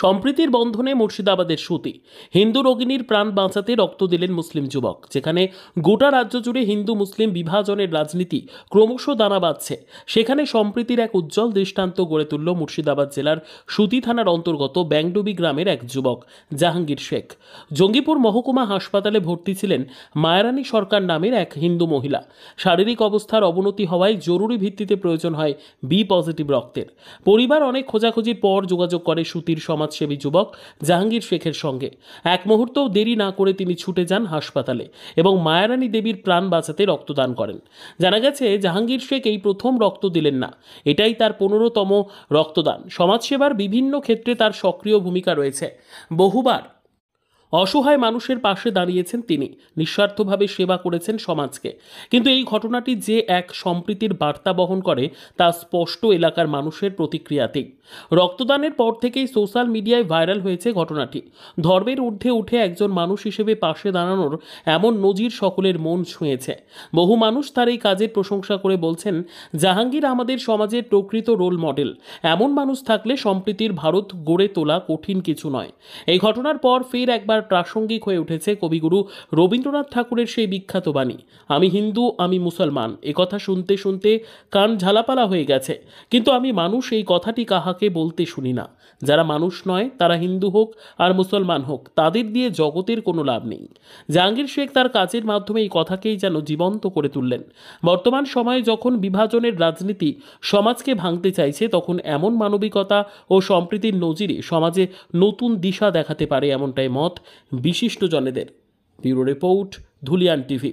সম্প্রীতির বন্ধনে মুর্শিদাবাদের সুতি হিন্দু রোগিণীর প্রাণ বাঁচাতে রক্ত দিলেন মুসলিম যুবক। যেখানে গোটা রাজ্য জুড়ে হিন্দু মুসলিম বিভাজনের রাজনীতি ক্রমশ দানা বাঁধছে, সেখানে সম্প্রীতির এক উজ্জ্বল দৃষ্টান্ত গড়ে তুলল মুর্শিদাবাদ জেলার সুতি থানার অন্তর্গত ব্যাংডুবি গ্রামের এক যুবক জাহাঙ্গীর শেখ। জঙ্গিপুর মহকুমা হাসপাতালে ভর্তি ছিলেন মায়ারানী সরকার নামের এক হিন্দু মহিলা। শারীরিক অবস্থার অবনতি হওয়ায় জরুরি ভিত্তিতে প্রয়োজন হয় বি পজিটিভ রক্তের। পরিবার অনেক খোঁজাখুঁজির পর যোগাযোগ করে সুতির সমাজসেবী যুবক জাহাঙ্গীর শেখের সঙ্গে। এক মুহূর্তও দেরি না করে তিনি ছুটে যান হাসপাতালে এবং মায়ারানী দেবীর প্রাণ বাঁচাতে রক্তদান করেন। জানা গেছে, জাহাঙ্গীর শেখ এই প্রথম রক্ত দিলেন না, এটাই তার 15তম রক্তদান। সমাজসেবার বিভিন্ন ক্ষেত্রে তার সক্রিয় ভূমিকা রয়েছে। বহুবার অসহায় মানুষের পাশে দাঁড়িয়েছেন তিনি, নিঃস্বার্থভাবে সেবা করেছেন সমাজকে। কিন্তু এই ঘটনাটি যে এক সম্প্রীতির বার্তা বহন করে তা স্পষ্ট এলাকার মানুষের প্রতিক্রিয়াতেই। রক্তদানের পর থেকেই সোশ্যাল মিডিয়ায় ভাইরাল হয়েছে ঘটনাটি। ধর্মের ঊর্ধ্বে উঠে একজন মানুষ হিসেবে পাশে দাঁড়ানোর এমন নজির সকলের মন ছুঁয়েছে। বহু মানুষ তার এই কাজের প্রশংসা করে বলছেন, জাহাঙ্গীর আমাদের সমাজের প্রকৃত রোল মডেল। এমন মানুষ থাকলে সম্প্রীতির ভারত গড়ে তোলা কঠিন কিছু নয়। এই ঘটনার পর ফের একবার প্রাসঙ্গিক হয়ে উঠেছে কবিগুরু রবীন্দ্রনাথ ঠাকুরের সেই বিখ্যাত বাণী, আমি হিন্দু আমি মুসলমান। একথা শুনতে শুনতে কান ঝালাপালা হয়ে গেছে, কিন্তু আমি মানুষ এই কথাটি কাহাকে বলতে শুনি না। যারা মানুষ নয়, তারা হিন্দু হোক আর মুসলমান হোক, তাদের দিয়ে জগতের কোনো লাভ নেই। জাহাঙ্গীর শেখ তার কাজের মাধ্যমে এই কথাকেই যেন জীবন্ত করে তুললেন। বর্তমান সময়ে যখন বিভাজনের রাজনীতি সমাজকে ভাঙতে চাইছে, তখন এমন মানবিকতা ও সম্প্রীতির নজিরে সমাজে নতুন দিশা দেখাতে পারে, এমনটাই মত বিশিষ্ট জনেদের। Bureau report, Dhulian TV.